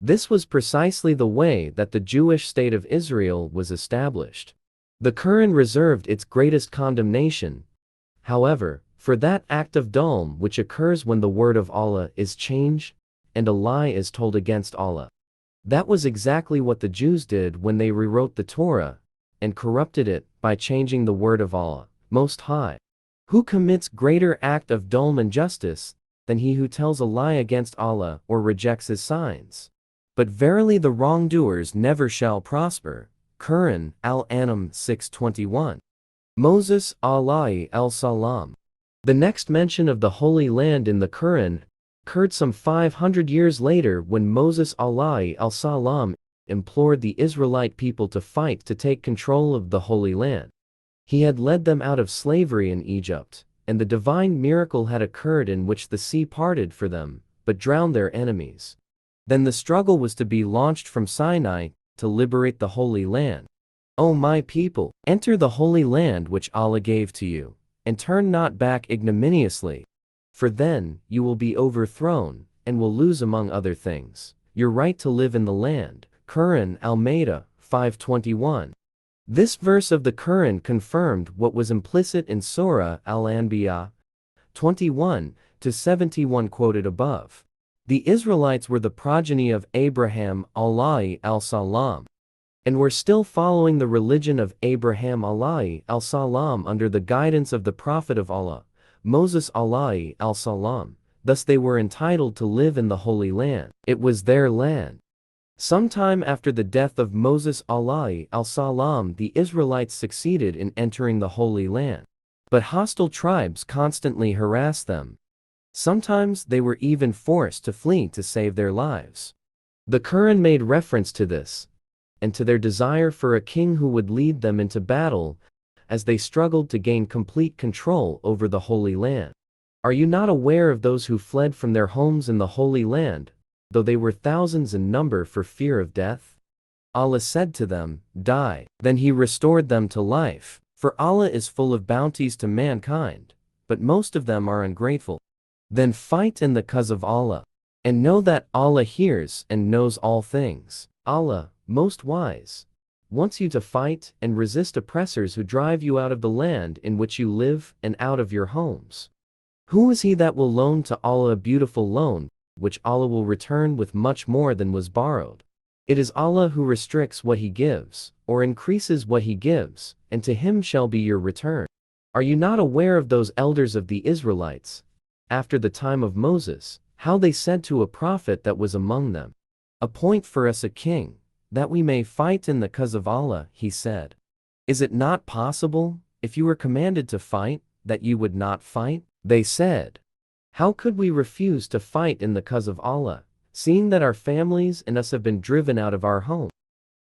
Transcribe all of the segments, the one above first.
This was precisely the way that the Jewish state of Israel was established. The Quran reserved its greatest condemnation, however, for that act of dhulm which occurs when the word of Allah is changed and a lie is told against Allah. That was exactly what the Jews did when they rewrote the Torah and corrupted it by changing the word of Allah, Most High. Who commits greater act of dhulm and injustice than he who tells a lie against Allah or rejects his signs? But verily the wrongdoers never shall prosper. Quran, Al-An'am 6:21. Moses alayhi al-Salam. The next mention of the Holy Land in the Quran occurred some 500 years later when Moses alayhi al-Salam implored the Israelite people to fight to take control of the Holy Land. He had led them out of slavery in Egypt, and the divine miracle had occurred in which the sea parted for them, but drowned their enemies. Then the struggle was to be launched from Sinai to liberate the Holy Land. O my people, enter the Holy Land which Allah gave to you, and turn not back ignominiously, for then you will be overthrown, and will lose among other things your right to live in the land. Quran Al-Ma'idah 5:21. This verse of the Quran confirmed what was implicit in Surah Al-Anbiya 21-71 quoted above. The Israelites were the progeny of Abraham alayhi al-Salam, and were still following the religion of Abraham alayhi al-Salam under the guidance of the Prophet of Allah, Moses alayhi al-Salam. Thus they were entitled to live in the Holy Land. It was their land. Sometime after the death of Moses alayhi al-Salam, the Israelites succeeded in entering the Holy Land. But hostile tribes constantly harassed them. Sometimes they were even forced to flee to save their lives. The Quran made reference to this, and to their desire for a king who would lead them into battle, as they struggled to gain complete control over the Holy Land. Are you not aware of those who fled from their homes in the Holy Land, though they were thousands in number for fear of death? Allah said to them, Die. Then He restored them to life, for Allah is full of bounties to mankind, but most of them are ungrateful. Then fight in the cause of Allah, and know that Allah hears and knows all things. Allah, most wise, wants you to fight and resist oppressors who drive you out of the land in which you live and out of your homes. Who is he that will loan to Allah a beautiful loan, which Allah will return with much more than was borrowed? It is Allah who restricts what He gives, or increases what He gives, and to Him shall be your return. Are you not aware of those elders of the Israelites, after the time of Moses, how they said to a prophet that was among them, Appoint for us a king, that we may fight in the cause of Allah? He said, Is it not possible, if you were commanded to fight, that you would not fight? They said, How could we refuse to fight in the cause of Allah, seeing that our families and us have been driven out of our home?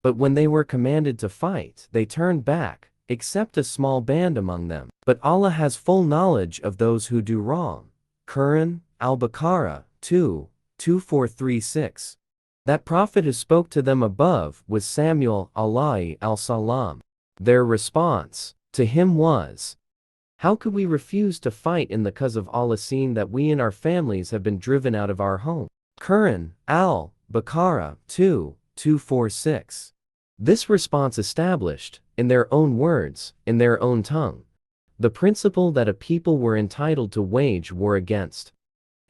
But when they were commanded to fight, they turned back, except a small band among them. But Allah has full knowledge of those who do wrong. Quran, Al-Baqarah 2:2436. That prophet who spoke to them above was Samuel alayhi al-Salam. Their response to him was, How could we refuse to fight in the cause of Allah, seeing that we and our families have been driven out of our home? Quran, Al-Baqarah 2:246. This response established, in their own words, in their own tongue, the principle that a people were entitled to wage war against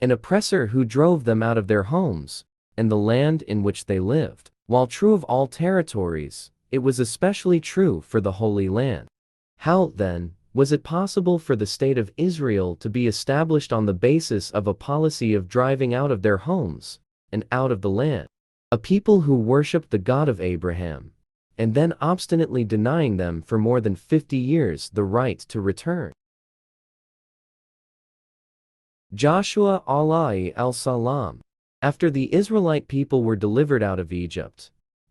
an oppressor who drove them out of their homes and the land in which they lived. While true of all territories, it was especially true for the Holy Land. How, then, was it possible for the state of Israel to be established on the basis of a policy of driving out of their homes and out of the land a people who worshipped the God of Abraham, and then obstinately denying them for more than 50 years the right to return? Joshua alayhi al-Salam. After the Israelite people were delivered out of Egypt,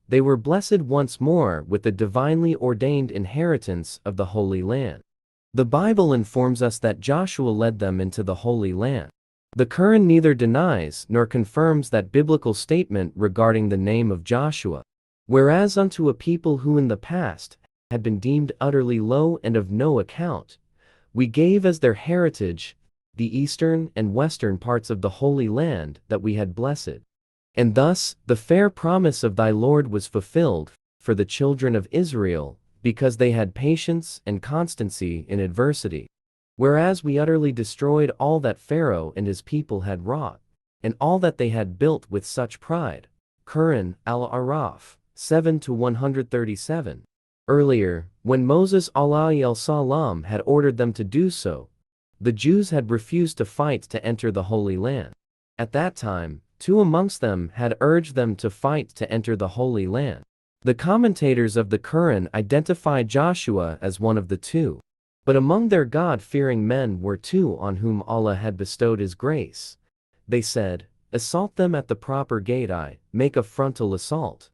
they were blessed once more with the divinely ordained inheritance of the Holy Land. The Bible informs us that Joshua led them into the Holy Land. The Quran neither denies nor confirms that biblical statement regarding the name of Joshua. Whereas unto a people who in the past had been deemed utterly low and of no account, we gave as their heritage the eastern and western parts of the Holy Land that we had blessed. And thus, the fair promise of thy Lord was fulfilled for the children of Israel, because they had patience and constancy in adversity. Whereas we utterly destroyed all that Pharaoh and his people had wrought, and all that they had built with such pride. Quran al-Araf, 7-137. Earlier, when Moses alayhi had ordered them to do so, the Jews had refused to fight to enter the Holy Land. At that time, two amongst them had urged them to fight to enter the Holy Land. The commentators of the Quran identify Joshua as one of the two. But among their God-fearing men were two on whom Allah had bestowed His grace. They said, "Assault them at the proper gate, make a frontal assault.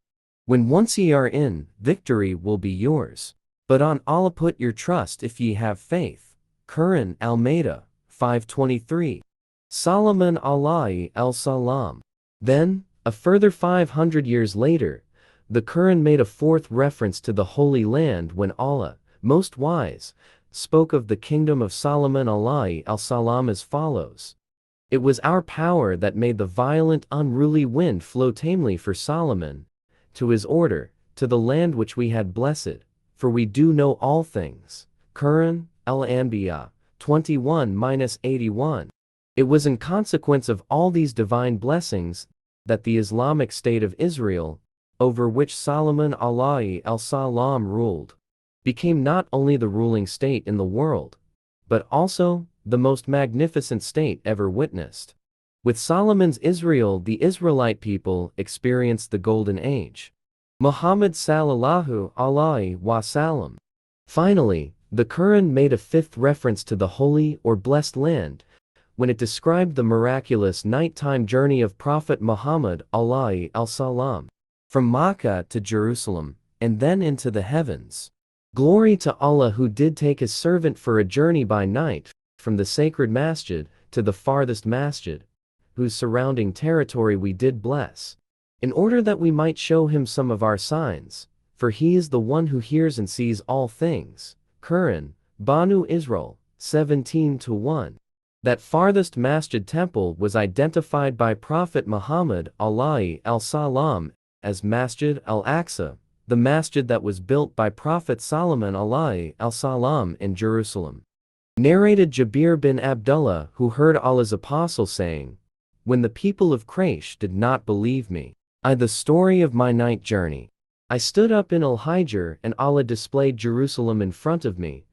When once ye are in, victory will be yours. But on Allah put your trust if ye have faith." Quran Al-Maida, 5:23. Solomon alayhi al-Salam. Then, a further 500 years later, the Quran made a fourth reference to the Holy Land when Allah, most wise, spoke of the kingdom of Solomon alayhi al-Salam as follows. It was our power that made the violent unruly wind flow tamely for Solomon, to his order, to the land which we had blessed, for we do know all things. Quran Al-Anbiya, 21-81. It was in consequence of all these divine blessings that the Islamic State of Israel, over which Solomon alayhi al-Salam ruled, became not only the ruling state in the world, but also the most magnificent state ever witnessed. With Solomon's Israel, the Israelite people experienced the Golden Age. Muhammad sallallahu alaihi wasallam. Finally, the Quran made a fifth reference to the Holy or Blessed Land, when it described the miraculous nighttime journey of Prophet Muhammad alayhi al-Salam, from Makkah to Jerusalem, and then into the heavens. Glory to Allah who did take His servant for a journey by night, from the sacred masjid to the farthest masjid, whose surrounding territory we did bless, in order that we might show him some of our signs, for He is the one who hears and sees all things. Quran, Banu Israel, 17-1. That farthest masjid temple was identified by Prophet Muhammad alayhi al-Salam as Masjid al-Aqsa, the masjid that was built by Prophet Solomon alayhi al-Salam in Jerusalem. Narrated Jabir bin Abdullah, who heard Allah's apostle saying, "When the people of Quraysh did not believe me, the story of my night journey, I stood up in Al-Hijr and Allah displayed Jerusalem in front of me,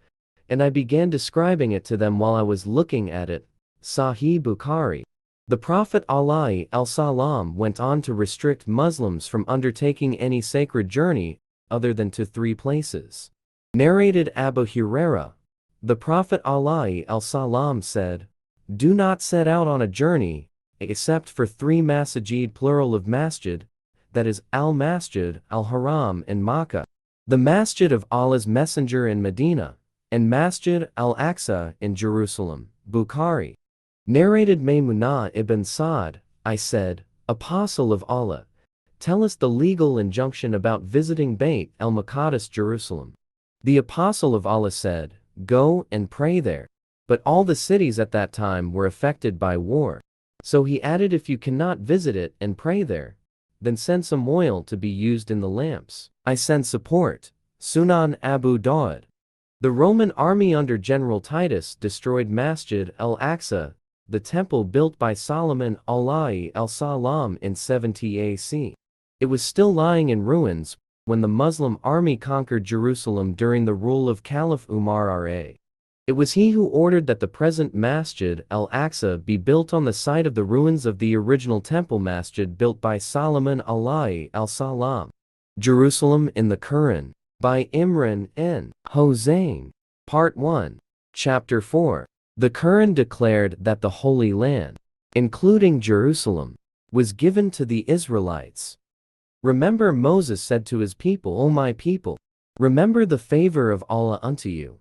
and I began describing it to them while I was looking at it." Sahih Bukhari. The Prophet alayhi al-Salam went on to restrict Muslims from undertaking any sacred journey other than to three places. Narrated Abu Hurairah. The Prophet alayhi al-Salam said, "Do not set out on a journey except for three masajid, plural of masjid, that is al-Masjid, al-Haram in Makkah, the Masjid of Allah's Messenger in Medina, and Masjid al-Aqsa in Jerusalem." Bukhari. Narrated Maymunah ibn Sa'd, I said, "Apostle of Allah, tell us the legal injunction about visiting Bayt el-Maqdis Jerusalem." The Apostle of Allah said, "Go and pray there." But all the cities at that time were affected by war. So he added, "If you cannot visit it and pray there, then send some oil to be used in the lamps. I send support." Sunan Abu Dawud. The Roman army under General Titus destroyed Masjid al-Aqsa, the temple built by Solomon alayhi al-Salam in 70 AC. It was still lying in ruins when the Muslim army conquered Jerusalem during the rule of Caliph Umar Ra. It was he who ordered that the present Masjid al-Aqsa be built on the site of the ruins of the original temple masjid built by Solomon alayhi al-Salam. Jerusalem in the Quran. By Imran N. Hossein. Part 1. Chapter 4. The Quran declared that the Holy Land, including Jerusalem, was given to the Israelites. Remember, Moses said to his people, "O my people, remember the favor of Allah unto you,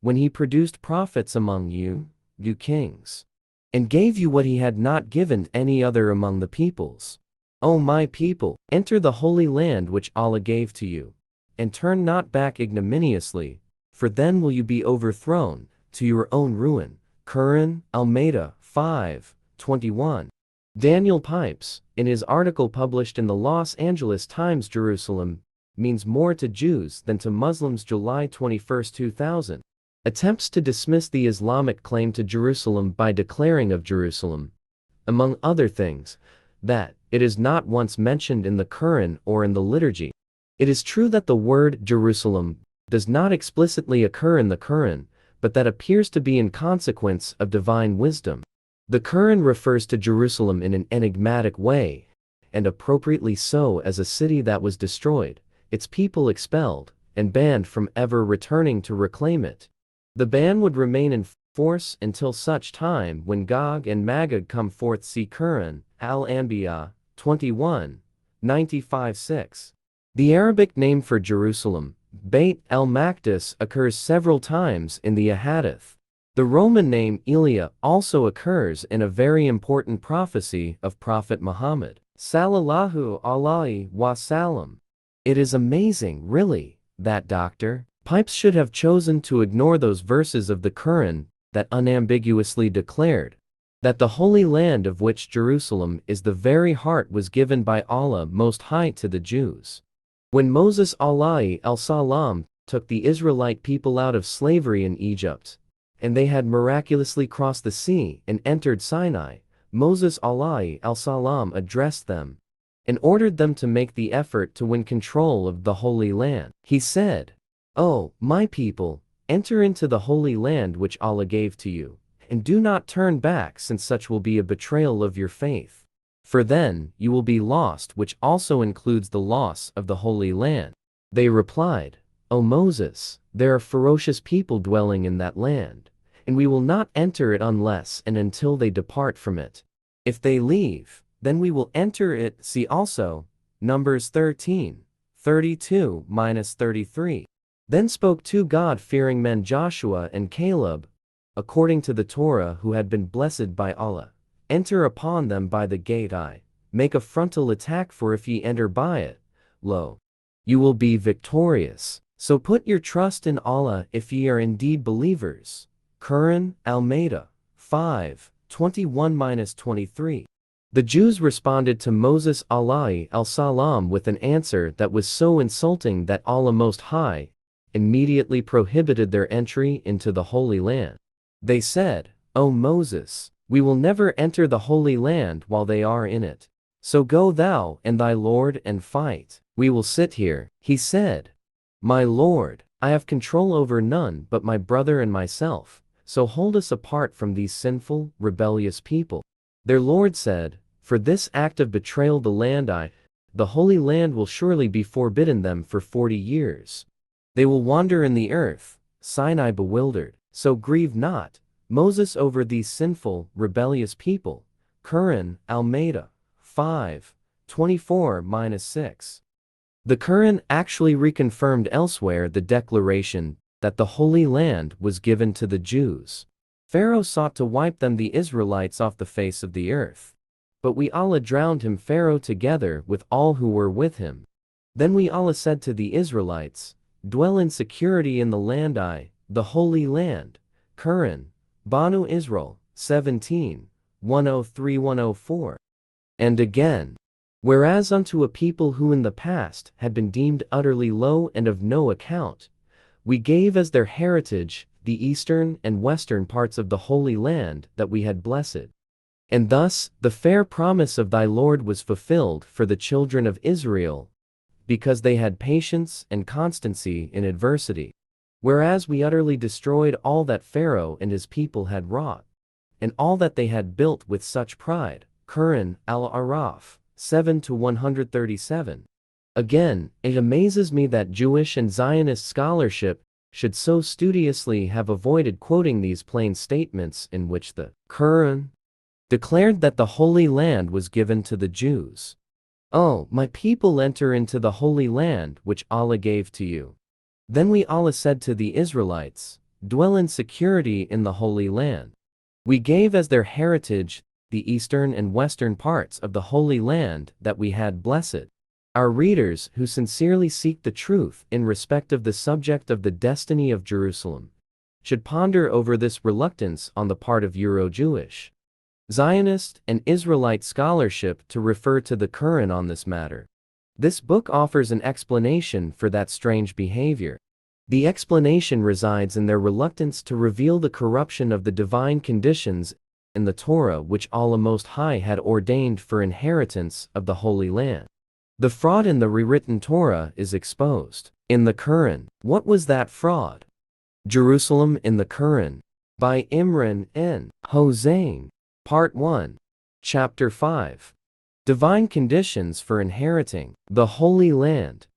when He produced prophets among you, you kings, and gave you what He had not given any other among the peoples. O my people, enter the Holy Land which Allah gave to you, and turn not back ignominiously, for then will you be overthrown to your own ruin." Quran Al-Maida 5:21. Daniel Pipes, in his article published in the Los Angeles Times, Jerusalem means more to Jews than to Muslims, July 21, 2000, attempts to dismiss the Islamic claim to Jerusalem by declaring of Jerusalem, among other things, that it is not once mentioned in the Quran or in the liturgy. It is true that the word Jerusalem does not explicitly occur in the Quran, but that appears to be in consequence of divine wisdom. The Quran refers to Jerusalem in an enigmatic way, and appropriately so, as a city that was destroyed, its people expelled, and banned from ever returning to reclaim it. The ban would remain in force until such time when Gog and Magog come forth. See Quran, Al-Anbiya, 21, 95-6. The Arabic name for Jerusalem, Beit el-Maqdis, occurs several times in the Ahadith. The Roman name Elia also occurs in a very important prophecy of Prophet Muhammad, sallallahu alaihi wasallam. It is amazing, really, that Dr. Pipes should have chosen to ignore those verses of the Quran that unambiguously declared that the Holy Land, of which Jerusalem is the very heart, was given by Allah Most High to the Jews. When Moses alayhi al-salam took the Israelite people out of slavery in Egypt, and they had miraculously crossed the sea and entered Sinai, Moses alayhi al-salam addressed them and ordered them to make the effort to win control of the Holy Land. He said, "O my people, enter into the Holy Land which Allah gave to you, and do not turn back, since such will be a betrayal of your faith. For then you will be lost, which also includes the loss of the Holy Land." They replied, "O Moses, there are ferocious people dwelling in that land, and we will not enter it unless and until they depart from it. If they leave, then we will enter it." See also Numbers 13, 32-33. Then spoke two God-fearing men, Joshua and Caleb, according to the Torah, who had been blessed by Allah. "Enter upon them by the gate I, make a frontal attack, for if ye enter by it, lo, you will be victorious. So put your trust in Allah if ye are indeed believers." Quran, Almeida, 5, 21-23. The Jews responded to Moses alayhi al-salam with an answer that was so insulting that Allah Most High immediately prohibited their entry into the Holy Land. They said, "O Moses, we will never enter the Holy Land while they are in it. So go thou and thy Lord and fight. We will sit here." He said, "My Lord, I have control over none but my brother and myself, so hold us apart from these sinful, rebellious people." Their Lord said, "For this act of betrayal the Holy Land will surely be forbidden them for 40 years. They will wander in the earth, Sinai bewildered. So grieve not, Moses, over these sinful, rebellious people." Quran, Almeida, 5, 24-6. The Quran actually reconfirmed elsewhere the declaration that the Holy Land was given to the Jews. Pharaoh sought to wipe them, the Israelites, off the face of the earth. But we Allah drowned him, Pharaoh, together with all who were with him. Then we Allah said to the Israelites, "Dwell in security in the land the Holy Land." Quran, Banu Israel, 17, 103-104. And again, "Whereas unto a people who in the past had been deemed utterly low and of no account, we gave as their heritage the eastern and western parts of the Holy Land that we had blessed. And thus the fair promise of thy Lord was fulfilled for the children of Israel, because they had patience and constancy in adversity. Whereas we utterly destroyed all that Pharaoh and his people had wrought, and all that they had built with such pride." Quran, Al-Araf, 7-137. Again, it amazes me that Jewish and Zionist scholarship should so studiously have avoided quoting these plain statements in which the Quran declared that the Holy Land was given to the Jews. "O my people, enter into the Holy Land which Allah gave to you." Then we Allah said to the Israelites, "Dwell in security in the Holy Land. We gave as their heritage the eastern and western parts of the Holy Land that we had blessed." Our readers who sincerely seek the truth in respect of the subject of the destiny of Jerusalem should ponder over this reluctance on the part of Euro-Jewish Zionist, and Israelite scholarship to refer to the Quran on this matter. This book offers an explanation for that strange behavior. The explanation resides in their reluctance to reveal the corruption of the divine conditions in the Torah which Allah Most High had ordained for inheritance of the Holy Land. The fraud in the rewritten Torah is exposed. In the Quran, what was that fraud? Jerusalem in the Quran. By Imran N. Hossein. Part 1. Chapter 5. Divine Conditions for Inheriting the Holy Land.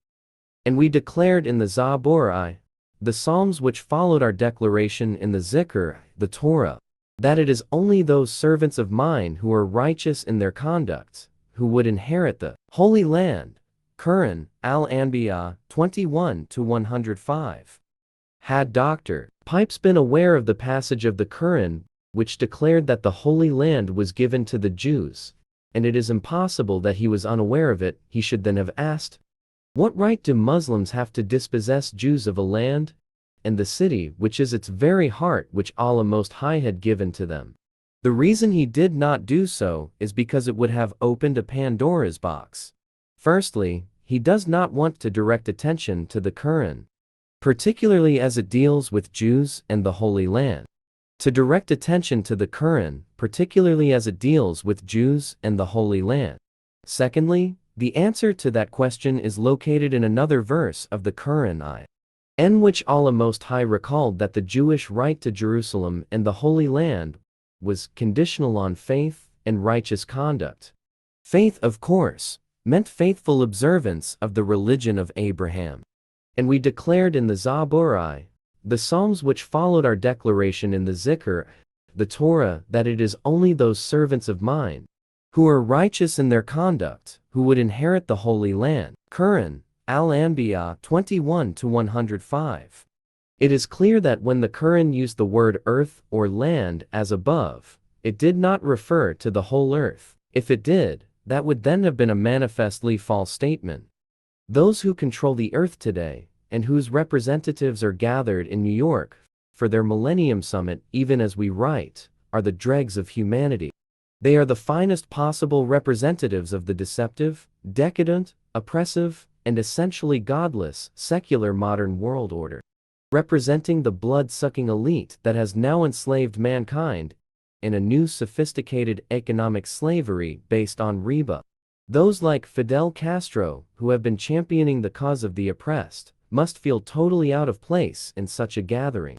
And we declared in the Zabur, the Psalms which followed our declaration in the Zikr, the Torah, that it is only those servants of mine who are righteous in their conduct, who would inherit the Holy Land. Quran, Al-Anbiya, 21-105. Had Dr. Pipes been aware of the passage of the Quran which declared that the Holy Land was given to the Jews, and it is impossible that he was unaware of it, he should then have asked, what right do Muslims have to dispossess Jews of a land and the city which is its very heart which Allah Most High had given to them? The reason he did not do so is because it would have opened a Pandora's box. Firstly, he does not want to direct attention to the Quran, particularly as it deals with Jews and the Holy Land. To direct attention to the Quran, particularly as it deals with Jews and the Holy Land. Secondly, the answer to that question is located in another verse of the Quran, in which Allah Most High recalled that the Jewish right to Jerusalem and the Holy Land was conditional on faith and righteous conduct. Faith, of course, meant faithful observance of the religion of Abraham. And we declared in the Zabur, the Psalms which followed our declaration in the Zikr, the Torah, that it is only those servants of mine who are righteous in their conduct, who would inherit the Holy Land. Quran, Al-Anbiya 21-105. It is clear that when the Quran used the word earth or land as above, it did not refer to the whole earth. If it did, that would then have been a manifestly false statement. Those who control the earth today, and whose representatives are gathered in New York for their Millennium Summit, even as we write, are the dregs of humanity. They are the finest possible representatives of the deceptive, decadent, oppressive, and essentially godless, secular modern world order, representing the blood-sucking elite that has now enslaved mankind in a new sophisticated economic slavery based on riba. Those like Fidel Castro, who have been championing the cause of the oppressed, must feel totally out of place in such a gathering.